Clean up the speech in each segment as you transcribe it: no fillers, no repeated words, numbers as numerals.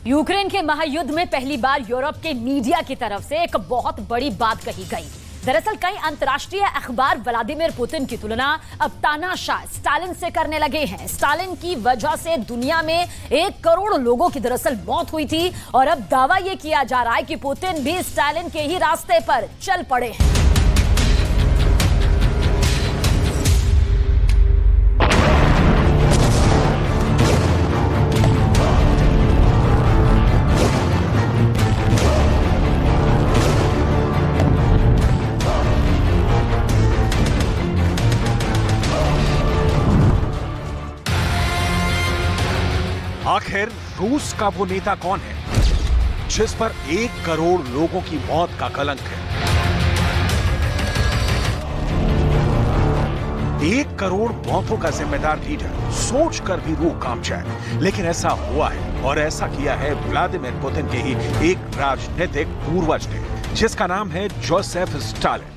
Ukraine के महायुद्ध में पहली बार यूरोप के मीडिया की तरफ से एक बहुत बड़ी बात कही गई। दरअसल कई अंतर्राष्ट्रीय अखबार व्लादिमीर पुतिन की तुलना अब तानाशाह स्टालिन से करने लगे हैं। स्टालिन की वजह से दुनिया में 1 करोड़ लोगों की दरअसल मौत हुई थी और अब दावा यह किया जा रहा है कि पुतिन भी स्टालिन के ही रास्ते पर चल पड़े हैं। आखिर रूस का वो नेता कौन है जिस पर 1 करोड़ लोगों की मौत का कलंक है? 1 करोड़ मौतों का जिम्मेदार लीडर सोचकर भी रूह कांप जाए, लेकिन ऐसा हुआ है और ऐसा किया है व्लादिमीर पुतिन के ही एक राजनीतिक पूर्वज ने, जिसका नाम है जोसेफ स्टालिन।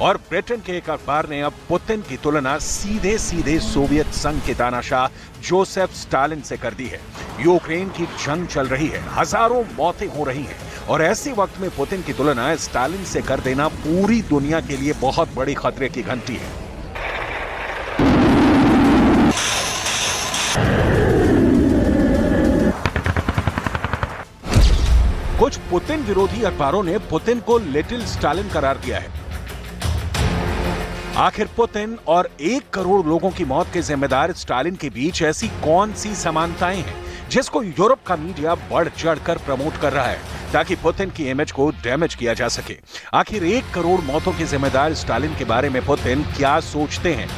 और ब्रिटेन के एक अखबार ने अब पुतिन की तुलना सीधे सीधे सोवियत संघ के तानाशाह जोसेफ स्टालिन से कर दी है। यूक्रेन की जंग चल रही है, हजारों मौतें हो रही हैं और ऐसे वक्त में पुतिन की तुलना स्टालिन से कर देना पूरी दुनिया के लिए बहुत बड़ी खतरे की घंटी है। कुछ पुतिन विरोधी अखबारों ने पुतिन को लिटिल स्टालिन करार दिया है। आखिर पुतिन और 1 करोड़ लोगों की मौत के जिम्मेदार स्टालिन के बीच ऐसी कौन सी समानताएं हैं जिसको यूरोप का मीडिया बढ़ चढ़कर प्रमोट कर रहा है ताकि पुतिन की इमेज को डैमेज किया जा सके? आखिर 1 करोड़ मौतों के जिम्मेदार स्टालिन के बारे में पुतिन क्या सोचते हैं,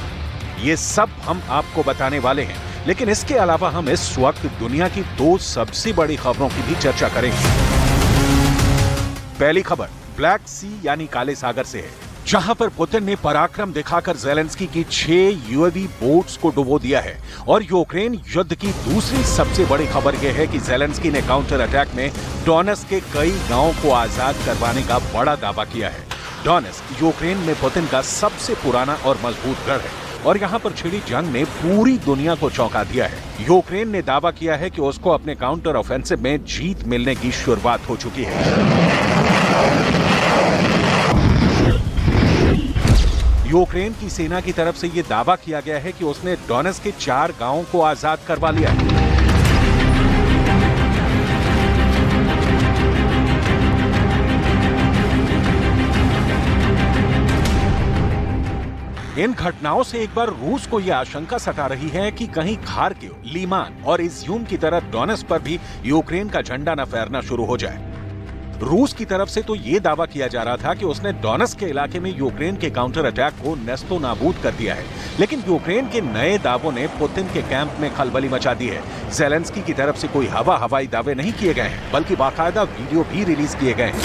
ये सब हम आपको बताने वाले हैं। लेकिन इसके अलावा हम इस वक्त दुनिया की 2 सबसे बड़ी खबरों की भी चर्चा करेंगे। पहली खबर ब्लैक सी यानी काले सागर से है, जहां पर पुतिन ने पराक्रम दिखाकर ज़ेलेंस्की की 6 यूएवी बोट्स को डुबो दिया है। और यूक्रेन युद्ध की दूसरी सबसे बड़ी खबर यह है कि ज़ेलेंस्की ने काउंटर अटैक में डोनेट्स्क के कई गांवों को आजाद करवाने का बड़ा दावा किया है। डोनेट्स्क यूक्रेन में पुतिन का सबसे पुराना और मजबूत गढ़ है और यहां पर छिड़ी जंग ने पूरी दुनिया को चौंका दिया है। यूक्रेन ने दावा किया है कि उसको अपने काउंटर ऑफेंसिव में जीत मिलने की शुरुआत हो चुकी है। यूक्रेन की सेना की तरफ से यह दावा किया गया है कि उसने डोनेट्स्क के 4 गांवों को आजाद करवा लिया है। इन घटनाओं से एक बार रूस को यह आशंका सता रही है कि कहीं खार्किव, लीमान और इज्यूम की तरह डोनेट्स्क पर भी यूक्रेन का झंडा न फहरना शुरू हो जाए। रूस की तरफ से तो यह दावा किया जा रहा था कि उसने डोनेट्स्क के इलाके में यूक्रेन के काउंटर अटैक को नेस्तो नाबूद कर दिया है, लेकिन यूक्रेन के नए दावों ने पुतिन के कैंप में खलबली मचा दी है। ज़ेलेंस्की की तरफ से कोई हवाई दावे नहीं किए गए हैं, बल्कि बाकायदा वीडियो भी रिलीज किए गए हैं।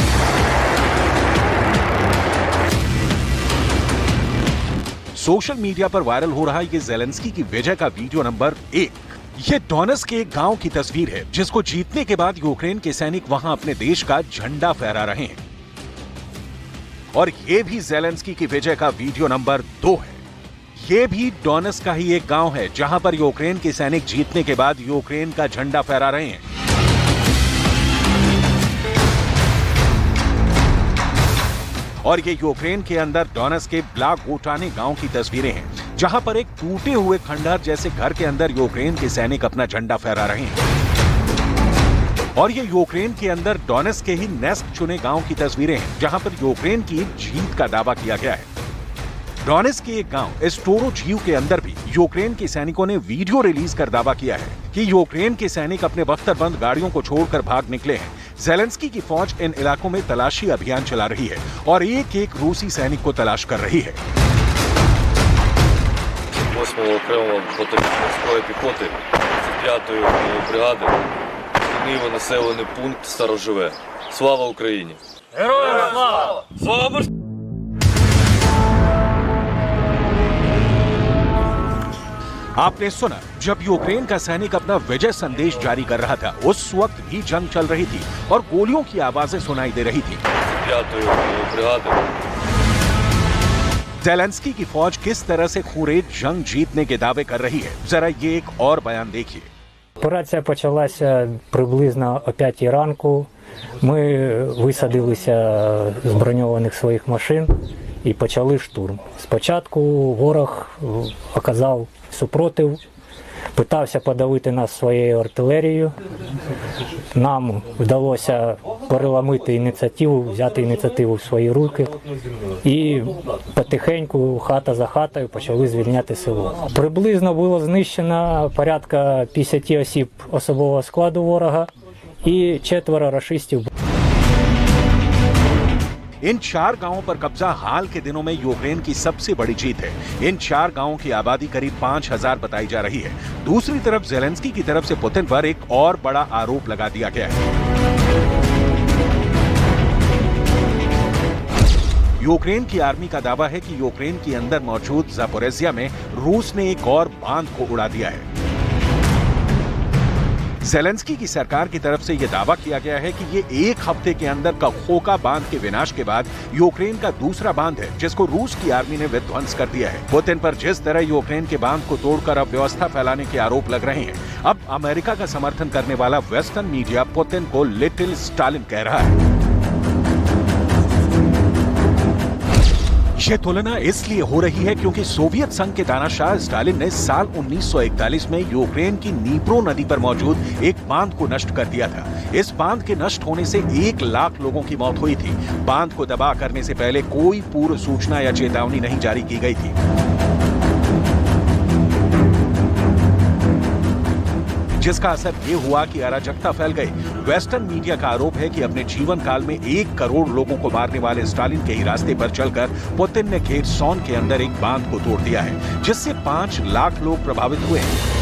सोशल मीडिया पर वायरल हो रहा ये ज़ेलेंस्की की विजय का वीडियो नंबर 1। ये डोनेट्स्क के एक गांव की तस्वीर है जिसको जीतने के बाद यूक्रेन के सैनिक वहां अपने देश का झंडा फहरा रहे हैं। और ये भी ज़ेलेंस्की की विजय का वीडियो नंबर 2 है। ये भी डोनेट्स्क का ही एक गांव है जहां पर यूक्रेन के सैनिक जीतने के बाद यूक्रेन का झंडा फहरा रहे हैं। और ये यूक्रेन के अंदर डोनेट्स्क के ब्लागोटाने गांव की तस्वीरें हैं, जहां पर एक टूटे हुए खंडहर जैसे घर के अंदर यूक्रेन के सैनिक अपना झंडा फहरा रहे हैं। और ये यूक्रेन के अंदर डोनेट्स्क के ही नेस्क चुने गांव की तस्वीरें हैं, जहां पर यूक्रेन की जीत का दावा किया गया है। डोनेट्स्क के एक गांव स्टोरोजीव के अंदर भी यूक्रेन के सैनिकों ने वीडियो रिलीज कर दावा किया है कि यूक्रेन के सैनिक अपने बख्तरबंद गाड़ियों को छोड़कर भाग निकले हैं। ज़ेलेंस्की की फौज इन इलाकों में तलाशी अभियान चला रही है और एक-एक रूसी सैनिक को तलाश कर रही है। 8-го окремого мотоморської піхоти 35-ї бригади, Чернігово населений пункт Староживе. Слава Україні! Героям слава! Слава! आपने सुना, जब यूक्रेन का सैनिक अपना विजय संदेश जारी कर रहा था, उस वक्त भी जंग चल रही थी और गोलियों की आवाजें सुनाई दे रही थी। ज़ेलेंस्की की फौज किस तरह से खूंरेज जंग जीतने के दावे कर रही है, जरा ये एक और बयान देखिए। Операція почалася приблизно о 5 ранку. Ми висадилися з броньованих своїх машин і почали штурм. Спочатку ворог оказав супротив, питався подавити нас своєю артилерією. Нам вдалося переламити ініціативу, взяти ініціативу в свої руки і потихеньку, хата за хатою, почали звільняти село. Приблизно було знищено порядка 50 осіб особового складу ворога і 4 рашистів. इन 4 गांवों पर कब्जा हाल के दिनों में यूक्रेन की सबसे बड़ी जीत है। इन 4 गांवों की आबादी करीब 5000 बताई जा रही है। दूसरी तरफ ज़ेलेंस्की की तरफ से पुतिन पर एक और बड़ा आरोप लगा दिया गया है। यूक्रेन की आर्मी का दावा है कि यूक्रेन के अंदर मौजूद ज़ापोरिज़िया में रूस ने एक और बांध को उड़ा दिया है। ज़ेलेंस्की की सरकार की तरफ से यह दावा किया गया है कि ये 1 हफ्ते के अंदर कखोका बांध के विनाश के बाद यूक्रेन का दूसरा बांध है, जिसको रूस की आर्मी ने विध्वंस कर दिया है। पुतिन पर जिस तरह यूक्रेन के बांध को तोड़कर अव्यवस्था फैलाने के आरोप लग रहे हैं, अब अमेरिका का समर्थन करने वाला वेस्टर्न मीडिया पुतिन को लिटिल स्टालिन कह रहा है। यह तुलना इसलिए हो रही है क्योंकि सोवियत संघ के तानाशाह स्टालिन ने साल 1941 में यूक्रेन की नीप्रो नदी पर मौजूद एक बांध को नष्ट कर दिया था। इस बांध के नष्ट होने से 1 लाख लोगों की मौत हुई थी। बांध को तबाह करने से पहले कोई पूर्व सूचना या चेतावनी नहीं जारी की गई थी। जिसका असर ये हुआ कि अराजकता फैल गई। वेस्टर्न मीडिया का आरोप है कि अपने जीवन काल में 1 करोड़ लोगों को मारने वाले स्टालिन के ही रास्ते पर चलकर पुतिन ने खेरसॉन के अंदर एक बांध को तोड़ दिया है, जिससे 5 लाख लोग प्रभावित हुए हैं।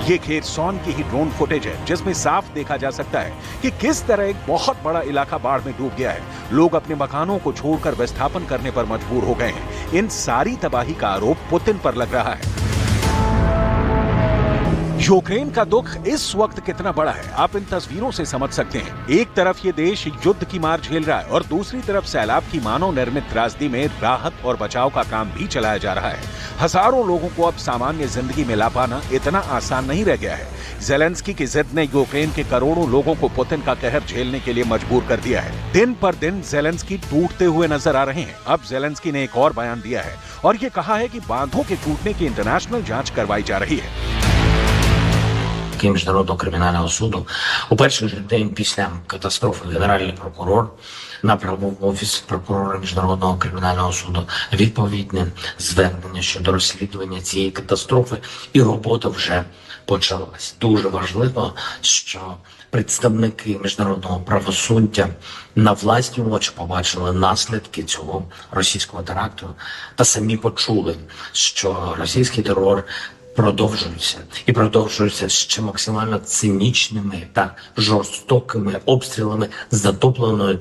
ये खेरसॉन की ही ड्रोन फुटेज है, जिसमें साफ देखा जा सकता है कि किस तरह एक बहुत बड़ा इलाका बाढ़ में डूब गया है। लोग अपने मकानों को छोड़कर विस्थापन करने पर मजबूर हो गए हैं। इन सारी तबाही का आरोप पुतिन पर लग रहा है। यूक्रेन का दुख इस वक्त कितना बड़ा है, आप इन तस्वीरों से समझ सकते हैं। एक तरफ ये देश युद्ध की मार झेल रहा है और दूसरी तरफ सैलाब की मानव निर्मित त्रासदी में राहत और बचाव का काम भी चलाया जा रहा है। हजारों लोगों को अब सामान्य जिंदगी में ला पाना इतना आसान नहीं रह गया है। ज़ेलेंस्की की जिद ने यूक्रेन के करोड़ों लोगों को पुतिन का कहर झेलने के लिए मजबूर कर दिया है। दिन पर दिन ज़ेलेंस्की टूटते हुए नजर आ रहे हैं। अब ज़ेलेंस्की ने एक और बयान दिया है और ये कहा है कि बांधों के टूटने की इंटरनेशनल जांच करवाई जा रही है। Міжнародного кримінального суду у перший же день після катастрофи генеральний прокурор направив в офіс прокурора Міжнародного кримінального суду відповідне звернення щодо розслідування цієї катастрофи, і робота вже почалась. Дуже важливо, що представники міжнародного правосуддя на власні очі побачили наслідки цього російського теракту та самі почули, що російський терор продовжуються ще максимально цинічними та жорстокими обстрілами затопленої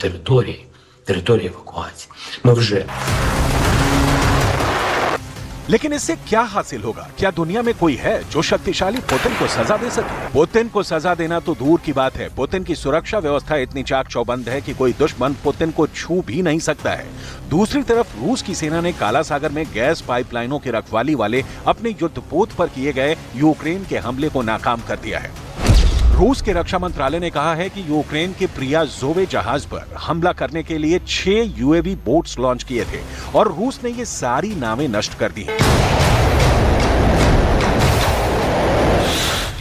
території евакуації. Ми вже लेकिन इससे क्या हासिल होगा? क्या दुनिया में कोई है जो शक्तिशाली पुतिन को सजा दे सके? पुतिन को सजा देना तो दूर की बात है, पुतिन की सुरक्षा व्यवस्था इतनी चाक चौबंद है कि कोई दुश्मन पुतिन को छू भी नहीं सकता है। दूसरी तरफ रूस की सेना ने काला सागर में गैस पाइपलाइनों की रखवाली वाले अपने युद्धपोत पर किए गए यूक्रेन के हमले को नाकाम कर दिया है। रूस के रक्षा मंत्रालय ने कहा है कि यूक्रेन के प्रियाजोवे जहाज पर हमला करने के लिए 6 यूएवी बोट्स लॉन्च किए थे और रूस ने ये सारी नावें नष्ट कर दी हैं।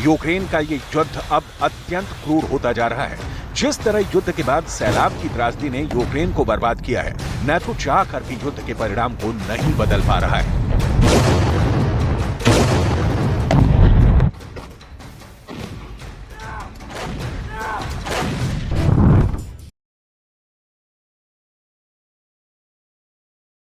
यूक्रेन का ये युद्ध अब अत्यंत क्रूर होता जा रहा है। जिस तरह युद्ध के बाद सैलाब की त्रासदी ने यूक्रेन को बर्बाद किया है, नेटो चाह कर भी युद्ध के परिणाम को नहीं बदल पा रहा है।